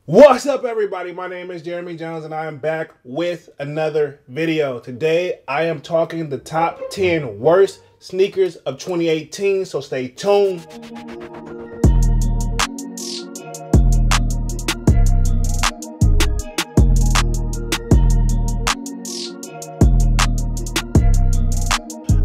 What's up, everybody? My name is Jeremy Jones and I am back with another video. Today I am talking the top 10 worst sneakers of 2018, so stay tuned.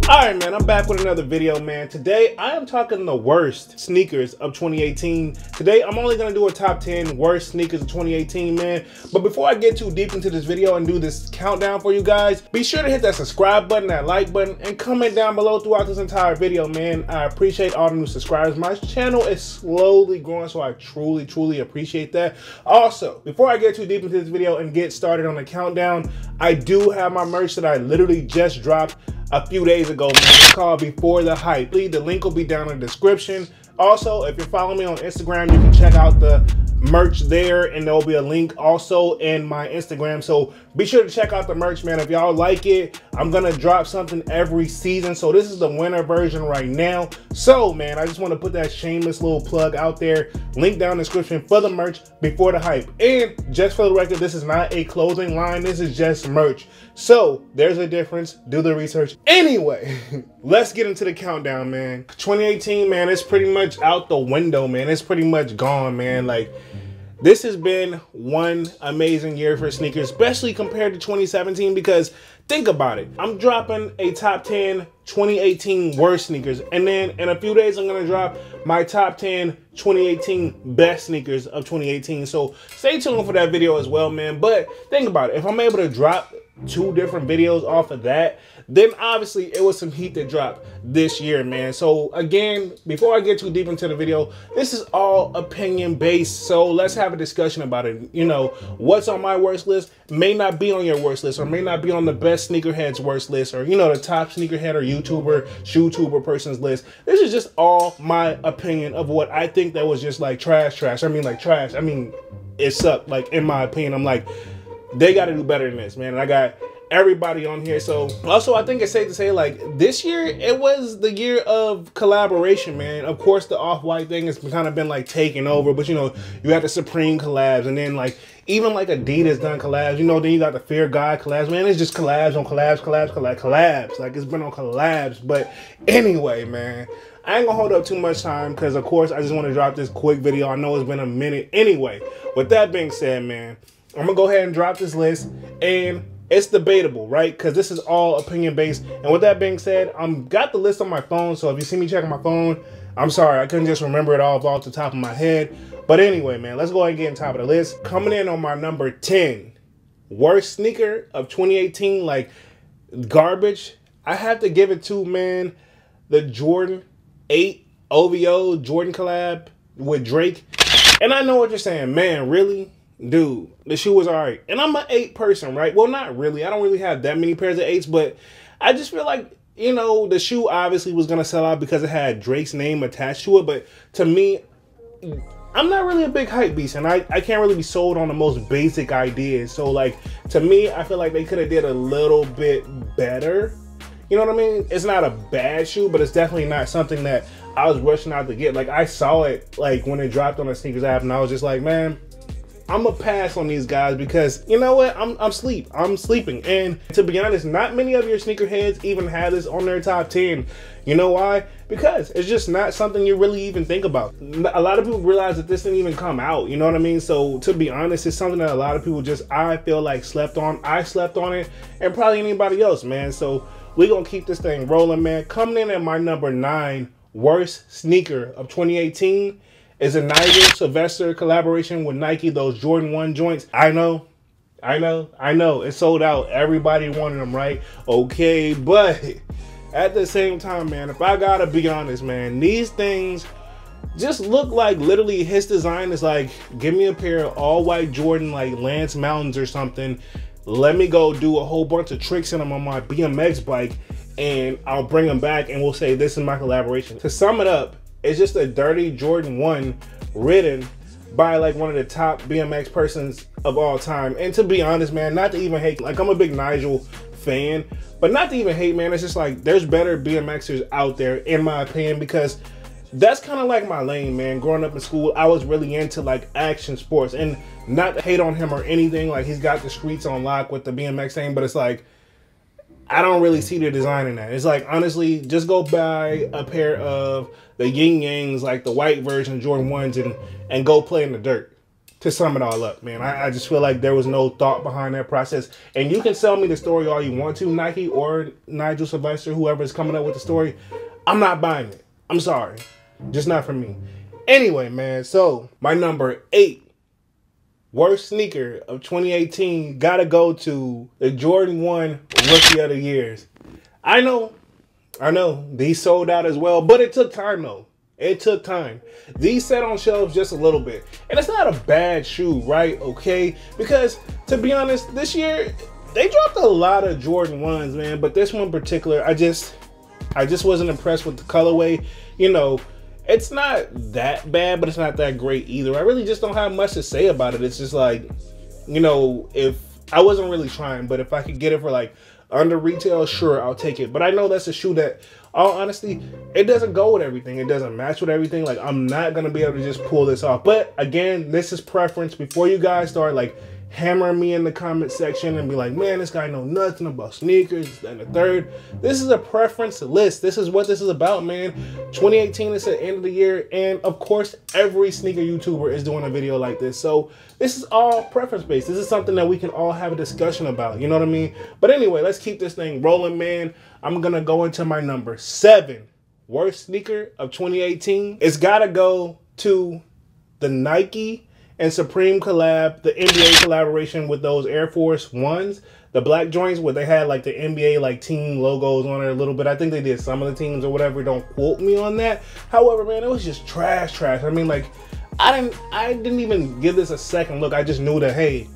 Alright, man, I'm back with another video, man. Today, I am talking the worst sneakers of 2018. Today, I'm only going to do a top 10 worst sneakers of 2018, man. But before I get too deep into this video and do this countdown for you guys, be sure to hit that subscribe button, that like button, and comment down below throughout this entire video, man. I appreciate all the new subscribers. My channel is slowly growing, so I truly appreciate that. Also, before I get too deep into this video and get started on the countdown, I do have my merch that I literally just dropped a few days ago, man. It's called Before the Hype. The link will be down in the description. Also, if you're following me on Instagram, you can check out the merch there, and there'll be a link also in my Instagram. So be sure to check out the merch, man. If y'all like it, I'm gonna drop something every season. So this is the winter version right now. So, man, I just want to put that shameless little plug out there. Link down in the description for the merch Before the Hype. And just for the record, this is not a clothing line. This is just merch. So there's a difference. Do the research. Anyway, let's get into the countdown, man. 2018, man, it's pretty much out the window, man. It's pretty much gone, man. Like, this has been one amazing year for sneakers, especially compared to 2017, because think about it. I'm dropping a top 10 2018 worst sneakers, and then in a few days, I'm going to drop my top 10 2018 best sneakers of 2018. So stay tuned for that video as well, man. But think about it. If I'm able to drop 2 different videos off of that, then obviously it was some heat that dropped this year, man. So again, before I get too deep into the video, this is all opinion based, so let's have a discussion about it. You know, what's on my worst list may not be on your worst list, or may not be on the best sneakerhead's worst list, or, you know, the top sneakerhead or YouTuber, shoe-tuber person's list. This is just all my opinion of what I think that was just like trash. I mean, like trash. I mean, it sucked. Like, in my opinion, I'm like, they got to do better than this, man. And I got everybody on here. So also, I think it's safe to say, like, this year, it was the year of collaboration, man. Of course, the Off-White thing has kind of been like taking over, but, you know, you had the Supreme collabs, and then like even like Adidas done collabs, you know, then you got the Fear God collabs, man. It's just collabs on collabs. Like, it's been on collabs. But anyway, man, I ain't gonna hold up too much time, because of course I just want to drop this quick video. I know it's been a minute. Anyway, with that being said, man, I'm gonna go ahead and drop this list, and it's debatable, right? Because this is all opinion based. And with that being said, got the list on my phone, so if you see me checking my phone, I'm sorry, I couldn't just remember it all off the top of my head. But anyway, man, let's go ahead and get on top of the list. Coming in on my number 10 worst sneaker of 2018, like garbage, I have to give it to, man, the Jordan 8 OVO Jordan collab with Drake. And I know what you're saying, man, really? Dude, the shoe was alright. And I'm an 8 person, right? Well, not really. I don't really have that many pairs of 8s, but I just feel like, you know, the shoe obviously was going to sell out because it had Drake's name attached to it. But to me, I'm not really a big hype beast, and I can't really be sold on the most basic ideas. So, like, to me, I feel like they could have did a little bit better. You know what I mean? It's not a bad shoe, but it's definitely not something that I was rushing out to get. Like, I saw it, like, when it dropped on the sneakers app, and I was just like, man, I'm gonna pass on these guys, because you know what? I'm sleeping. And to be honest, not many of your sneakerheads even have this on their top 10. You know why? Because it's just not something you really even think about. A lot of people realize that this didn't even come out. You know what I mean? So to be honest, it's something that a lot of people just, I feel like, slept on. I slept on it, and probably anybody else, man. So we're gonna keep this thing rolling, man. Coming in at my number 9 worst sneaker of 2018 is a Nigel Sylvester collaboration with Nike, those Jordan 1 joints. I know. It sold out. Everybody wanted them, right? Okay, but at the same time, man, if I gotta be honest, man, these things just look like literally his design is like, give me a pair of all-white Jordan, like Lance Mountains or something. Let me go do a whole bunch of tricks in them on my BMX bike, and I'll bring them back, and we'll say this is my collaboration. To sum it up, it's just a dirty Jordan 1 written by like one of the top BMX persons of all time. And to be honest, man, not to even hate, like, I'm a big Nigel fan, but not to even hate, man, it's just like there's better BMXers out there, in my opinion, because that's kind of like my lane, man. Growing up in school, I was really into like action sports, and not to hate on him or anything. Like, he's got the streets on lock with the BMX thing, but it's like, I don't really see the design in that. It's like, honestly, just go buy a pair of the Yin Yangs, like the white version of Jordan 1s, and go play in the dirt, to sum it all up, man. I just feel like there was no thought behind that process. And you can sell me the story all you want to, Nike or Nigel Sylvester, whoever's coming up with the story. I'm not buying it. I'm sorry. Just not for me. Anyway, man, so my number 8 worst sneaker of 2018 gotta go to the Jordan 1 Rookie of the Years. I know, these sold out as well, but it took time though. It took time. These sat on shelves just a little bit. And it's not a bad shoe, right? Okay? Because, to be honest, this year, they dropped a lot of Jordan 1s, man. But this one in particular, I just wasn't impressed with the colorway. You know, it's not that bad, but it's not that great either. I really just don't have much to say about it. It's just like, you know, if I wasn't really trying, but if I could get it for like under retail, sure, I'll take it. But I know that's a shoe that, all honesty, it doesn't go with everything. It doesn't match with everything. Like, I'm not going to be able to just pull this off. But again, this is preference. Before you guys start like hammering me in the comment section and be like, man, this guy know nothing about sneakers, and the third. This is a preference list. This is what this is about, man. 2018 is the end of the year, and of course, every sneaker YouTuber is doing a video like this. So this is all preference based. This is something that we can all have a discussion about. You know what I mean? But anyway, let's keep this thing rolling, man. I'm gonna go into my number 7 worst sneaker of 2018. It's gotta go to the Nike and Supreme collab, the NBA collaboration with those Air Force Ones, the black joints where they had like the NBA like team logos on it a little bit. I think they did some of the teams or whatever. Don't quote me on that. However, man, it was just trash. I mean, like, I didn't even give this a second look. I just knew that, hey,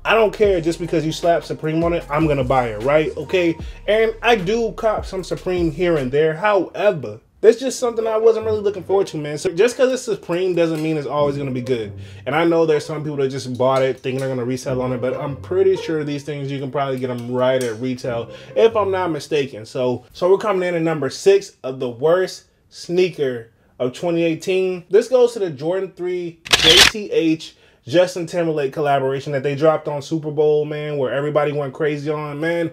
I don't care just because you slap Supreme on it, I'm gonna buy it, right? Okay, and I do cop some Supreme here and there. However, that's just something I wasn't really looking forward to, man. So just because it's Supreme doesn't mean it's always going to be good. And I know there's some people that just bought it thinking they're going to resell on it, but I'm pretty sure these things, you can probably get them right at retail, if I'm not mistaken. So we're coming in at number 6 of the worst sneaker of 2018. This goes to the Jordan 3 JTH Justin Timberlake collaboration that they dropped on Super Bowl, man, where everybody went crazy on, man.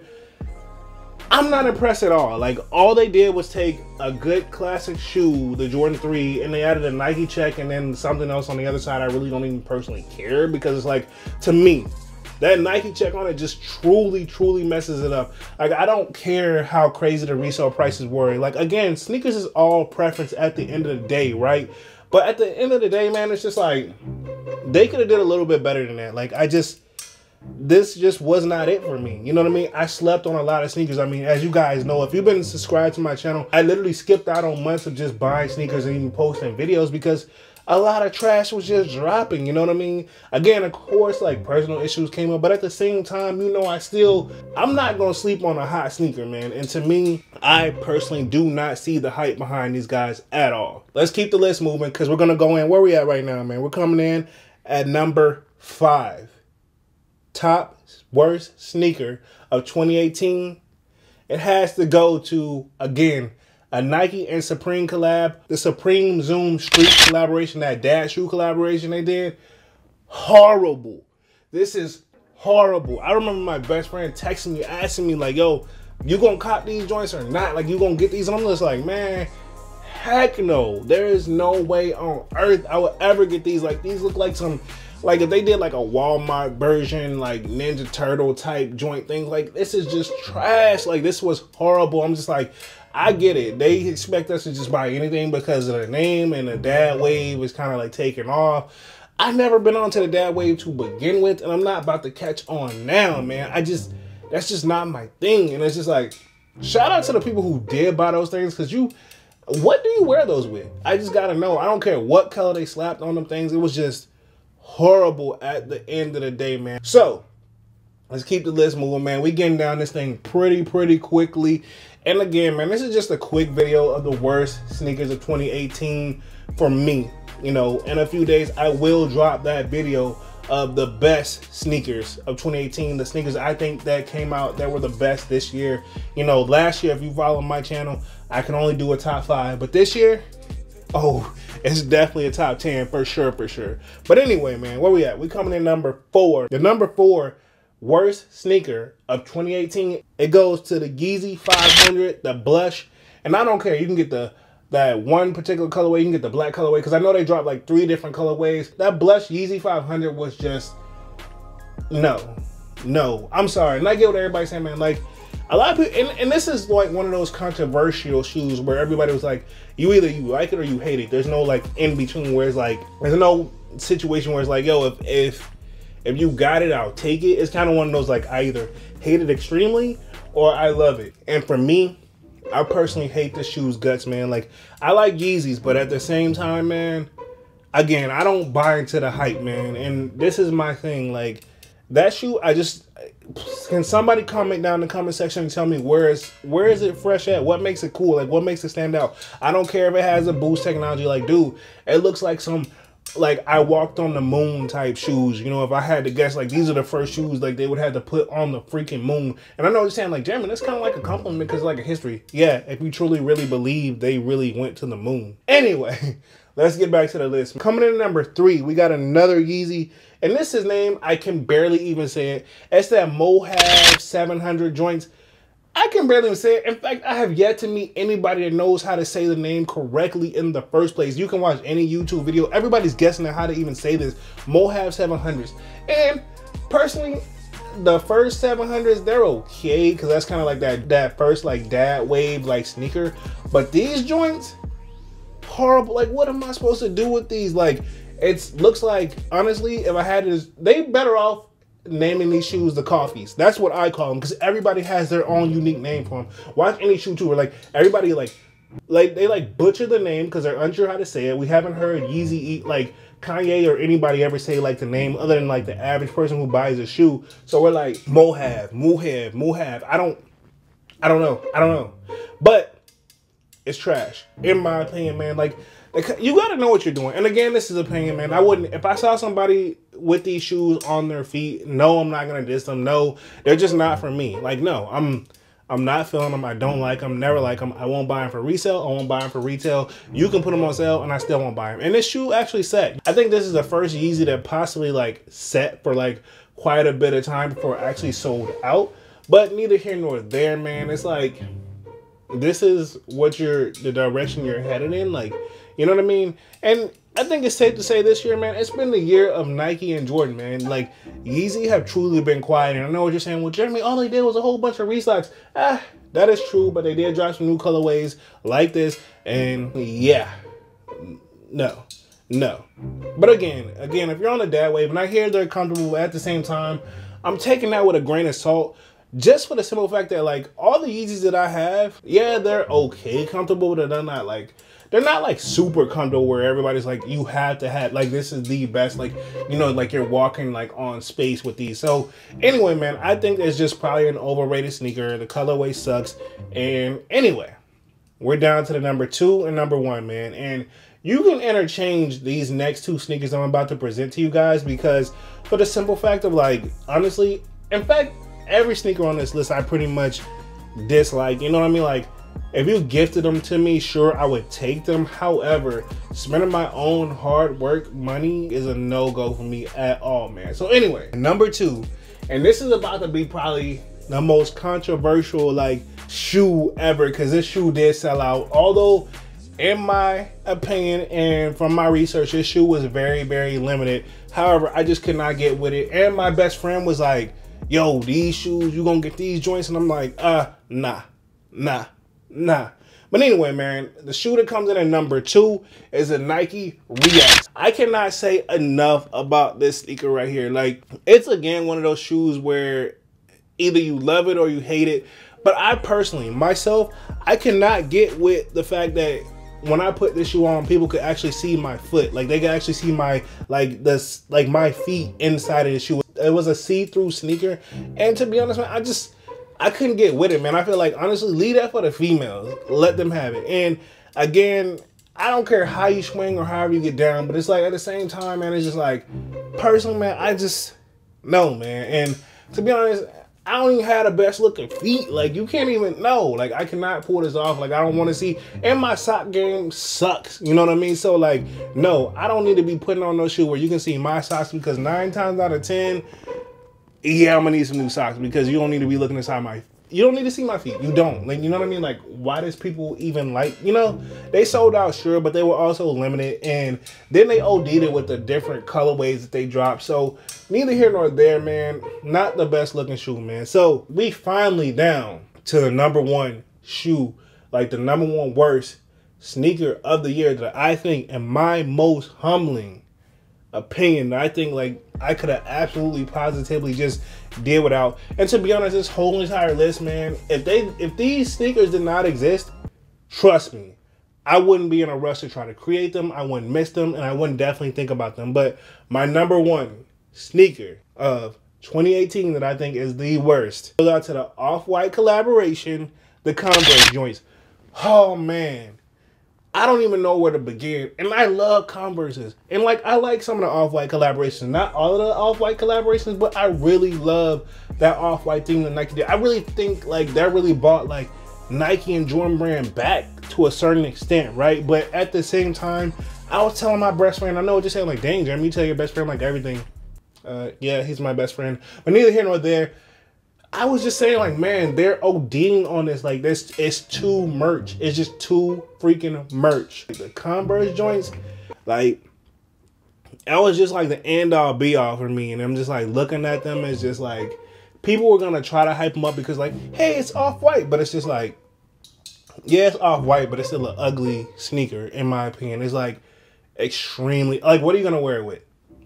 I'm not impressed at all. Like, all they did was take a good classic shoe, the Jordan 3, and they added a Nike check and then something else on the other side. I really don't even personally care, because it's like, to me, that Nike check on it just truly messes it up. Like, I don't care how crazy the resale prices were. Like, again, sneakers is all preference at the end of the day, right? But at the end of the day, man, it's just like, they could have did a little bit better than that. Like, this just was not it for me. You know what I mean? I slept on a lot of sneakers. I mean, as you guys know, if you've been subscribed to my channel, I literally skipped out on months of just buying sneakers and even posting videos because a lot of trash was just dropping. You know what I mean? Again, of course, like, personal issues came up, but at the same time, you know, I'm not going to sleep on a hot sneaker, man. And to me, I personally do not see the hype behind these guys at all. Let's keep the list moving, because we're going to go in. Where we at right now, man? We're coming in at number 5. Top worst sneaker of 2018. It has to go to, again, a Nike and Supreme collab. The Supreme Zoom Street collaboration, that dad shoe collaboration they did. Horrible. This is horrible. I remember my best friend texting me, asking me like, yo, you gonna cop these joints or not? Like, you gonna get these? And I'm just like, man, heck no. There is no way on earth I would ever get these. Like, these look like some, like, if they did like a Walmart version, like Ninja Turtle type joint thing, like, this is just trash. Like, this was horrible. I'm just like, I get it. They expect us to just buy anything because of the name, and the dad wave is kind of like taking off. I've never been onto the dad wave to begin with, and I'm not about to catch on now, man. That's just not my thing. And it's just like, shout out to the people who did buy those things, because what do you wear those with? I just gotta know. I don't care what color they slapped on them things. It was just horrible at the end of the day, man. So let's keep the list moving, man. We getting down this thing pretty quickly. And again, man, this is just a quick video of the worst sneakers of 2018 for me. You know, in a few days, I will drop that video of the best sneakers of 2018. The sneakers I think that came out that were the best this year. You know, last year, if you follow my channel, I can only do a top 5. But this year, Oh, it's definitely a top 10 for sure, for sure. But anyway, man, where we at? We coming in number 4. The number 4 worst sneaker of 2018. It goes to the Yeezy 500, the blush. And I don't care. You can get that one particular colorway. You can get the black colorway, because I know they dropped like 3 different colorways. That blush Yeezy 500 was just, no. I'm sorry. And I get what everybody's saying, man. Like, a lot of people, and this is like one of those controversial shoes where everybody was like, you either you like it or you hate it. There's no like in between where it's like, there's no situation where it's like, yo, if you got it, I'll take it. It's kind of one of those like, I either hate it extremely or I love it. And for me, I personally hate the shoe's guts, man. Like, I like Yeezys, but at the same time, man, again, I don't buy into the hype, man. And this is my thing. Like, that shoe, can somebody comment down in the comment section and tell me where is it fresh at? What makes it cool? Like, what makes it stand out? I don't care if it has a boost technology. Like, dude, it looks like some, like, I walked on the moon type shoes. You know, if I had to guess, like, these are the first shoes, like, they would have to put on the freaking moon. And I know you're saying, like, Jeremy, that's kind of like a compliment because, like, a history. Yeah, if you truly, really believe they really went to the moon. Anyway, let's get back to the list. Coming in at number 3, we got another Yeezy. And this is name, I can barely even say it. It's that Mohave 700 joints. I can barely even say it. In fact, I have yet to meet anybody that knows how to say the name correctly in the first place. You can watch any YouTube video. Everybody's guessing at how to even say this. Mohave 700s. And personally, the first 700s, they're okay, because that's kind of like that first like dad wave like sneaker. But these joints, horrible. Like, what am I supposed to do with these? Like, it looks like, honestly, if I had to, they better off naming these shoes the coffees. That's what I call them, because everybody has their own unique name for them. Watch any shoe too, where like everybody like they like butcher the name because they're unsure how to say it. We haven't heard Yeezy like Kanye or anybody ever say like the name other than like the average person who buys a shoe. So we're like Mohave. I don't know. But it's trash, in my opinion, man. Like, you gotta know what you're doing. And again, this is opinion, man. I wouldn't, if I saw somebody with these shoes on their feet, no, I'm not gonna diss them. No, they're just not for me. Like, no, I'm not feeling them. I don't like them. Never like them. I won't buy them for resale. I won't buy them for retail. You can put them on sale, and I still won't buy them. And this shoe actually set. I think this is the first Yeezy that possibly like set for like quite a bit of time before it actually sold out. But neither here nor there, man. It's like, this is what the direction you're headed in. Like, you know what I mean? And I think it's safe to say this year, man, it's been the year of Nike and Jordan, man. Like, Yeezy have truly been quiet. And I know what you're saying. Well, Jeremy, all they did was a whole bunch of restocks. That is true, but they did drop some new colorways like this. And yeah, no. But again, if you're on the dad wave, and I hear they're comfortable, at the same time, I'm taking that with a grain of salt. Just for the simple fact that, like, all the Yeezys that I have, yeah, they're okay comfortable, but they're not like super comfortable where everybody's like, you have to have, like, this is the best, like, you know, like you're walking like on space with these. So anyway, man, I think it's just probably an overrated sneaker. The colorway sucks. And anyway, we're down to the number 2 and number 1, man. And you can interchange these next 2 sneakers I'm about to present to you guys, because for the simple fact of, like, honestly, in fact, every sneaker on this list I pretty much dislike. You know what I mean? Like, if you gifted them to me, sure, I would take them. However, spending my own hard work money is a no-go for me at all, man. So anyway, number 2, and this is about to be probably the most controversial like shoe ever, because this shoe did sell out. Although, in my opinion and from my research, this shoe was very, very limited. However, I just could not get with it. And my best friend was like, yo, these shoes, you gonna get these joints? And I'm like, nah. But anyway, man, the shoe that comes in at number 2 is a Nike React. I cannot say enough about this sneaker right here. Like, it's again one of those shoes where either you love it or you hate it. But I personally, myself, I cannot get with the fact that when I put this shoe on, people could actually see my foot. Like, they could actually see my, like, my feet inside of the shoe. It was a see-through sneaker. And to be honest, man, I couldn't get with it, man. I feel like, honestly, leave that for the females. Let them have it. And again, I don't care how you swing or however you get down, but it's like, at the same time, man, it's just like, personally, man, no, man. And to be honest, I don't even have the best looking feet. Like, you can't even know. Like, I cannot pull this off. Like, I don't want to see. And my sock game sucks. You know what I mean? So, like, no, I don't need to be putting on no shoe where you can see my socks, because 9 times out of 10, yeah, I'm gonna need some new socks, because you don't need to be looking inside my. You don't need to see my feet. You don't. Like, you know what I mean? Like, why does people even like, you know, they sold out, sure, but they were also limited. And then they OD'd it with the different colorways that they dropped. So neither here nor there, man. Not the best looking shoe, man. So we finally down to the #1 shoe, like the #1 worst sneaker of the year that I think, in my most humbling opinion, I think like I could have absolutely positively just did without. And to be honest, this whole entire list, man, if these sneakers did not exist, trust me, I wouldn't be in a rush to try to create them. I wouldn't miss them, and I wouldn't definitely think about them. But my #1 sneaker of 2018 that I think is the worst goes out to the Off-White collaboration, the Converse joints. Oh man, I don't even know where to begin. And I love Converses. And like, I like some of the Off-White collaborations. Not all of the Off-White collaborations, but I really love that Off-White thing that Nike did. I really think like that really brought like Nike and Jordan Brand back to a certain extent, right? But at the same time, I was telling my best friend, I know what you're saying, like, dang, Jeremy, you tell your best friend like everything. Yeah, he's my best friend. But neither here nor there. I was just saying, like, man, they're ODing on this. Like, this, it's too merch. It's just too freaking merch. Like, the Converse joints, like, that was just like the end all be all for me. And I'm just like looking at them as just like, people were gonna try to hype them up because like, hey, it's Off-White, but it's just like, yeah, it's Off-White, but it's still an ugly sneaker in my opinion. It's like extremely, like, what are you gonna wear it with?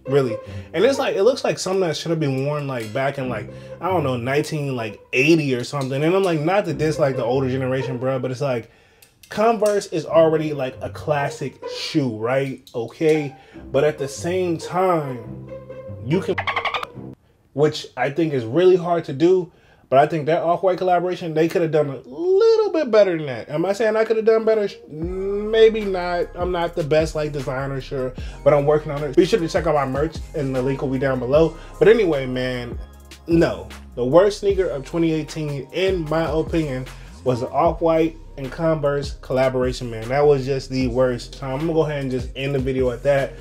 Really? And it's like, it looks like something that should have been worn like back in like, I don't know, 1980 or something. And I'm like, not to diss like the older generation, bro, but it's like, Converse is already like a classic shoe, right? Okay. But at the same time, you can, which I think is really hard to do. But I think that Off-White collaboration, they could have done a little bit better than that. Am I saying I could have done better? Maybe not. I'm not the best like designer, sure, but I'm working on it. Be sure to check out my merch, and the link will be down below. But anyway, man, no. The worst sneaker of 2018, in my opinion, was the Off-White and Converse collaboration, man. That was just the worst. So I'm gonna go ahead and just end the video at that.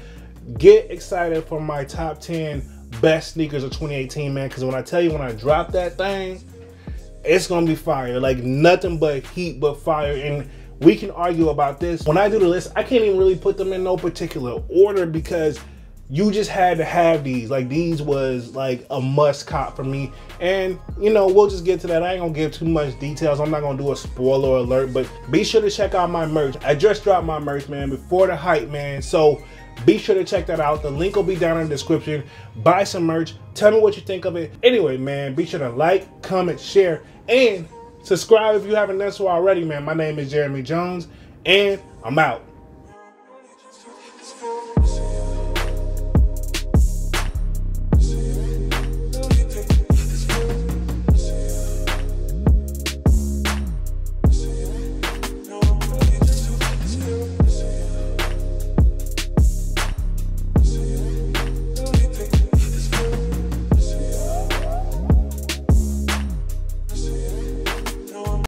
Get excited for my top 10 best sneakers of 2018, man, because when I tell you, when I drop that thing, it's gonna be fire. Like, nothing but heat but fire. And we can argue about this. When I do the list, I can't even really put them in no particular order because you just had to have these. Like, these was like a must cop for me. And you know, we'll just get to that. I ain't gonna give too much details. I'm not gonna do a spoiler alert, but be sure to check out my merch. I just dropped my merch, man, before the hype, man. So be sure to check that out. The link will be down in the description. Buy some merch. Tell me what you think of it. Anyway, man, be sure to like, comment, share, and subscribe if you haven't done so already, man. My name is Jeremy Jones, and I'm out.